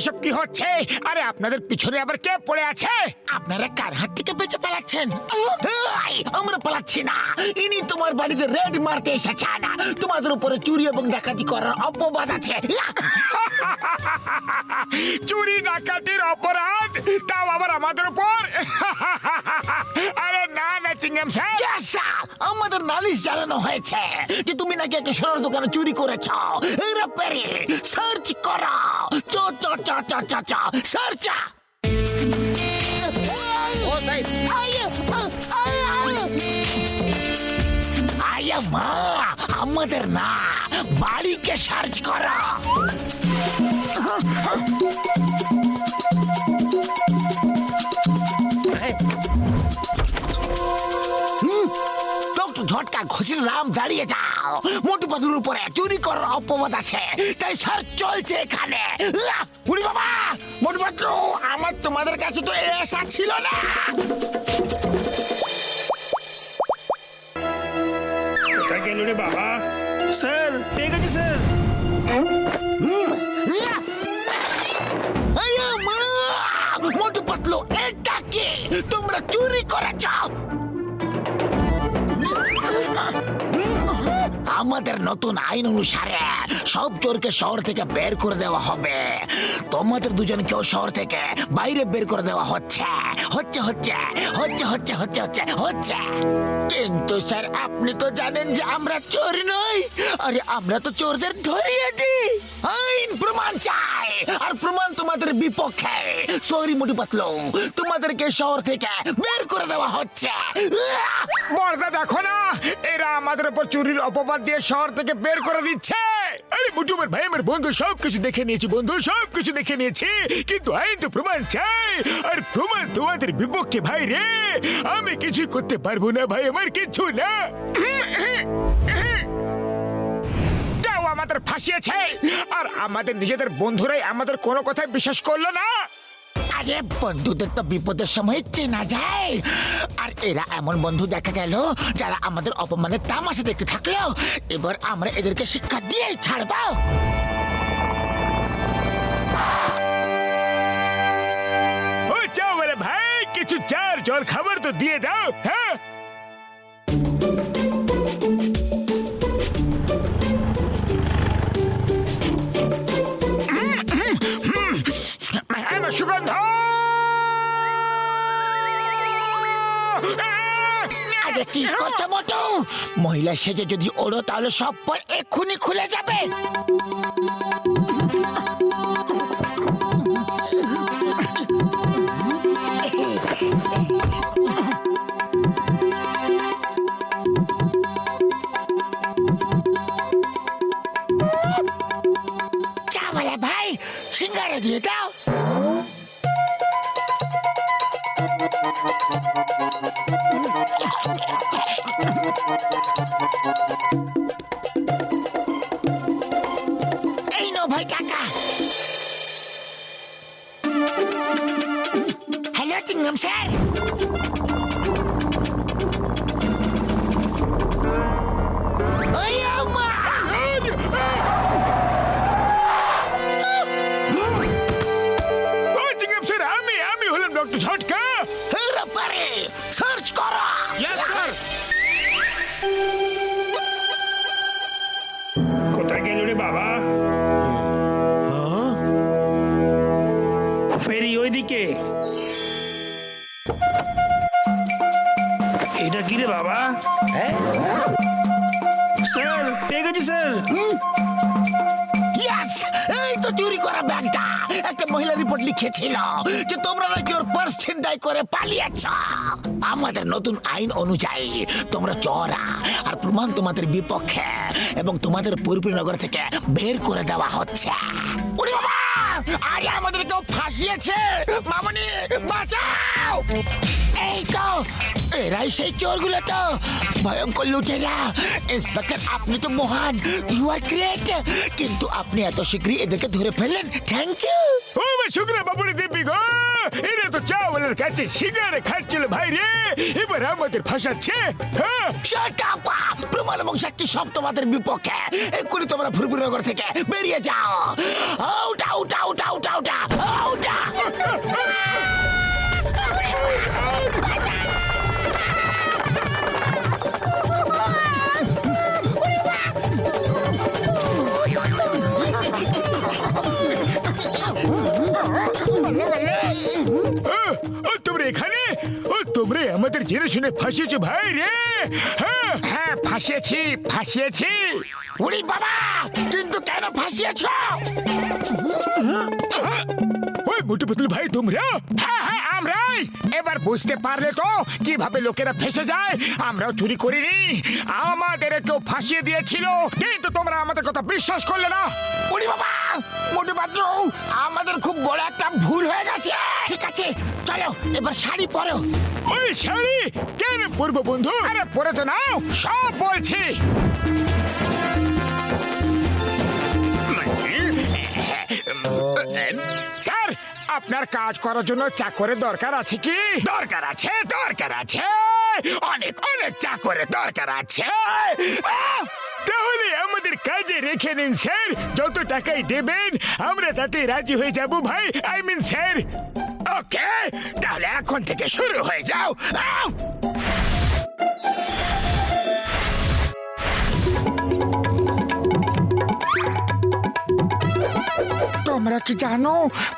এসব কি হচ্ছে? আরে আপনাদের পিছনে আবার কে পড়ে আছে? আপনারা কার হাত থেকে বেঁচে পালাচ্ছেন? আমরা পালাচ্ছি না, ইনি তোমার বাড়িতে রেড মারতে এসেছেন। তোমাদের উপরে চুরি এবং ডাকাতি করার অপবাদ আছে। চুরি ডাকাতির অপরাধ, তাও আবার আমাদের উপর? আরে না না চিংগাম স্যার, আমাদের নালিশ জানানো হয়েছে যে তুমি নাকি একটা সোনার দোকানে চুরি করেছ। এরা পেরে সার্চ করো, চ চ চ চ চ চ সার্চ। আয়া মা, আমাদের না, বাড়িকে সার্চ করো। ঝটকা ঘষির রাম দাঁড়িয়ে যাও, মোটু পাতুর উপরে চুরি করার অপবাদ আছে, তাই সার্চ চলছে এখানে। পুরি বাবা, মোটু পাতলু, আমার তোমাদের কাছে তো এসা ছিল না। কোথায় গেল রে বাবা? স্যার, পেয়ে গেছি স্যার। মোটু পাতলু, এটা কি তোমরা চুরি করেছ? আমাদের নতুন আইন অনুসারে সব চোরকে শহর থেকে বের করে দেওয়া হবে। তোমাদের দুজনকেও শহর থেকে বাইরে বের করে দেওয়া হচ্ছে হচ্ছে হচ্ছে হচ্ছে হচ্ছে হচ্ছে হচ্ছে হচ্ছে কিন্তু স্যার, আপনি তো জানেন যে আমরা চোর নই। আরে আমরা তো চোরদের ধরিয়ে দিই। আইন প্রমাণ চাই, আর প্রমাণ তোমাদের বিপক্ষে। সরি মোটু পাতলু, তোমাদেরকে শহর থেকে বের করে দেওয়া হচ্ছে। বর্দা দেখো না, এরা আমাদের উপর চুরির অপবাদ দিয়ে শহর থেকে বের করে দিচ্ছে। আরে মোটু আমার ভাই, আমার বন্ধু, সবকিছু দেখে নিয়েছি বন্ধু, সবকিছু দেখে নিয়েছি, কিন্তু আইন তো প্রমাণ চাই, আর প্রমাণ তোমাদের বিপক্ষে ভাই রে। আমি কিছু করতে পারবো না ভাই, আমার কিছু না। যাও, আমাদের ফাঁসিয়েছে, আর আমাদের নিজেদের বন্ধুরাই আমাদের কোনো কথায় বিশ্বাস করলো না। আরে বন্ধুদের তো বিপদের সময় চেনা যায়, আর এরা এমন বন্ধু দেখা গেল যারা আমাদের অপমানের তামাশা দেখতে থাকলো। এবার আমরা এদেরকে শিক্ষা দিয়ে ছাড়বো। ও যাও বলে ভাই, কিছু চার জল খাবার তো দিয়ে দাও। হ্যাঁ, সুগন্ধ। আরে কি করছো মোটু? মহিলা সেজে যদি ওড়ো তাহলে সব পর এক্ষুনি খুলে যাবে। চা বলে ভাই, সিঙ্গারা দিয়ে দাও। এই নো ভাই টাকা। Hello chewing gum sir. ওই আমা, আমি হলাম ডক্টর ঝটকা। পারে সার্চ করা। কোথায় গেল রে বাবা? এটা কি রে বাবা? স্যার পেয়ে গেছি স্যার। Yes! এই তো চুরি করা ব্যাগটা। একটা মহিলা রিপোর্ট লিখেছিল যে তোমরা নাকি ওর পার্স ছিনতাই করে পালিয়েছ। আমাদের নতুন আইন অনুযায়ী তোমরা চোরা, আর প্রমাণ তোমাদের বিপক্ষে, এবং তোমাদের পুরপুরনগর থেকে বের করে দেওয়া হচ্ছে। ওরে বাবা! আরে আমাদের কেউ ফাঁসিয়েছে। মামনি বাঁচাও! এই তো এরাই সেই চোরগুলো, তো ভয়ঙ্কর লুটেরা। ইন্সপেক্টর, আপনি তো মহান, ইউ আর গ্রেট, কিন্তু আপনি এত শীঘ্রই এদেরকে ধরে ফেললেন, থ্যাংক ইউ। ও শুক্রা বাবুরে দেবী গো, এরা তো চাওয়ালের কাছে সিগারে খাচ্ছিল ভাই রে, এবার আমাদের ফাঁসাচ্ছে। হ্যাঁ, Shut up! প্রমাণ এবং সাক্ষী সব তোমাদের বিপক্ষে। এক্ষুনি তোমরা ফুরফুরনগর থেকে বেরিয়ে যাও। Out out out out out out! ও তোমরা এখানে, ও তোমরা আমাদের জেনে শুনে ফাঁসিয়েছো ভাই রে। হ্যাঁ হ্যাঁ, ফাঁসিয়েছি। ওরে বাবা! কিন্তু কেন ফাঁসিয়েছ? ওই মোটু পুতুল ভাই তোমরা? হ্যাঁ হ্যাঁ, আমরাই। এবার বুঝতে পারলে তো কিভাবে লোকেরা ফেসে যায়। আমরাও চুরি করিনি, আমাদের কেউ ফাঁসিয়ে দিয়েছিল, কিন্তু তোমরা আমাদের কথা বিশ্বাস করলে না। ওরে বাবা! মোটু পাতলু, আমাদের খুব বড় একটা ভুল হয়ে গেছে। ঠিক আছে, চলো এবার শাড়ি পরো। ওই শাড়ি কেন পরবো বন্ধু? আরে পরে তো নাও, সব বলছি। স্যার, আপনার কাজ করার জন্য চাকরের দরকার আছে কি? দরকার আছে, অনেক অনেক চাকরের দরকার আছে। তাহলে আমাদের কাজে রেখে নিন স্যার, যত টাকাই দেবেন আমরা তাতে রাজি হয়ে যাব ভাই, আই মিন স্যার। ওকে, তাহলে এখন থেকে শুরু হয়ে যাও। তোমরা কি জানো,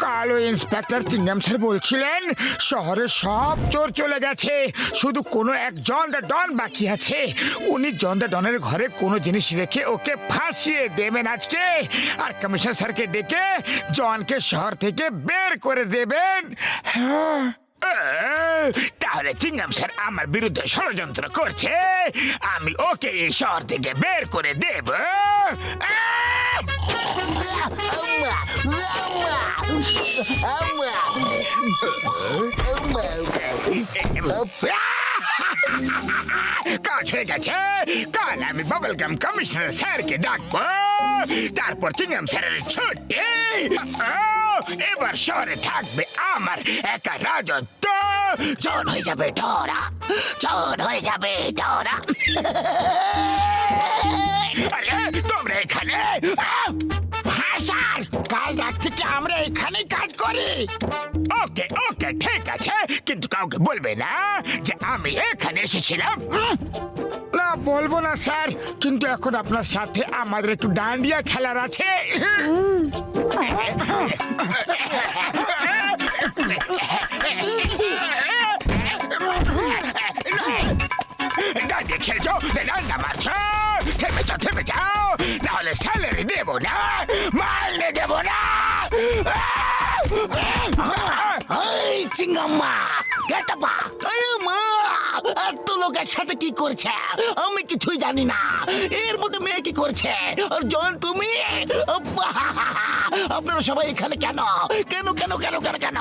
কালো ইন্সপেক্টর চিংগাম স্যার বলছিলেন শহরের সব চোর চলে গেছে, শুধু কোনো একজন দ্য ডন বাকি আছে। উনি জন দ্য ডনের ঘরে কোনো জিনিস রেখে ওকে ফাঁসিয়ে দেবেন আজকে, আর কমিশনার স্যারকে ডেকে জনকে শহর থেকে বের করে দেবেন। হ্যাঁ, তাহলে চিংগাম স্যার আমার বিরুদ্ধে ষড়যন্ত্র করছে, আমি ওকে এই শহর থেকে বের করে দেব। কাজ হয়ে গেছে, কাল আমি বাবলগাম কমিশনার স্যারকে ডাকবো, তারপর চিংগাম স্যারের ছুটি। এবার শহরে থাকবে আমার একা রাজত্ব। জন হয়ে যাবে ডরা, জন হয়ে যাবে ডরা। আরে তোমরা এখানে? হ্যাঁ স্যার, কাল রাত থেকে আমরা এখানেই কাজ করি। ওকে ওকে, ঠিক আছে, কিন্তু কাউকে বলবে না যে আমি এখানে এসেছিলাম। না, বলবো না স্যার, কিন্তু এখন আপনার সাথে আমাদের একটু ডান্ডিয়া খেলার আছে। ডান্ডিয়া খেলছো, ডান্ডা মারছো, থেমে যাও, নাহলে স্যালারি দেবো না, মাইনে দেবো না। এই চিঙ্গাম্মা, গেট আপ! আরে মা, এত লোক একসাথে কি করছে আমি কিছুই জানি না। এর মধ্যে মেয়ে কি করছে? আর জন তুমি? আপনারা সবাই এখানে কেন? কেন কেন কেন কেন কেন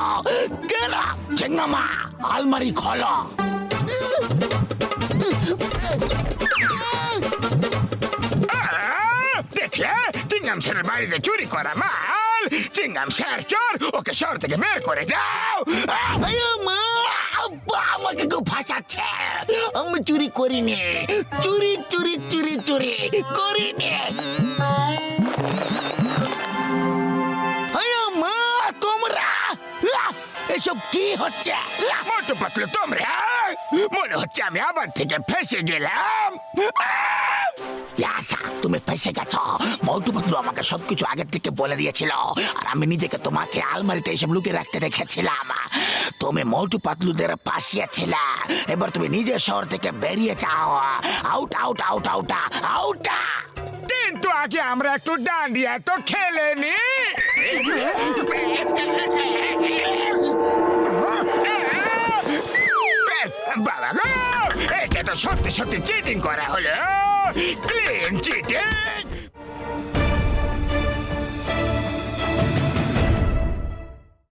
কেন? চিঙ্গাম্মা, আলমারি খোলো। দেখলে, চিংগাম স্যারের বাড়িতে চুরি করা মাল। চিংগাম স্যার চোর, ওকে শহর থেকে বের করে দাও। আমাকে কেউ ফাঁসাচ্ছে, আমি চুরি করিনি, চুরি চুরি চুরি চুরি করিনি। মা, তোমরা এসব কি হচ্ছে? মোটু পাতলু, তোমরা? মনে হচ্ছে আমি আবার থেকে ফেসে গেলাম। তুমি ফেসে গেছো। মোটু পাতলু আমাকে সবকিছু আগের থেকে বলে দিয়েছিল, আর আমি নিজেকে তোমাকে আলমারিতে এসব লুকিয়ে রাখতে দেখেছিলাম। তুমি মোটু পাতলুদের পাশে ছিলে, এবার তুমি নিজে শহর থেকে বেরিয়ে যাও। Out out out out out. কিন্তু আগে আমরা একটু ডান্ডিয়া তো খেলে নি। বাবা গো, এটা তো সত্যি সত্যি চিটিং করা হলো, ক্লিন চিটিং।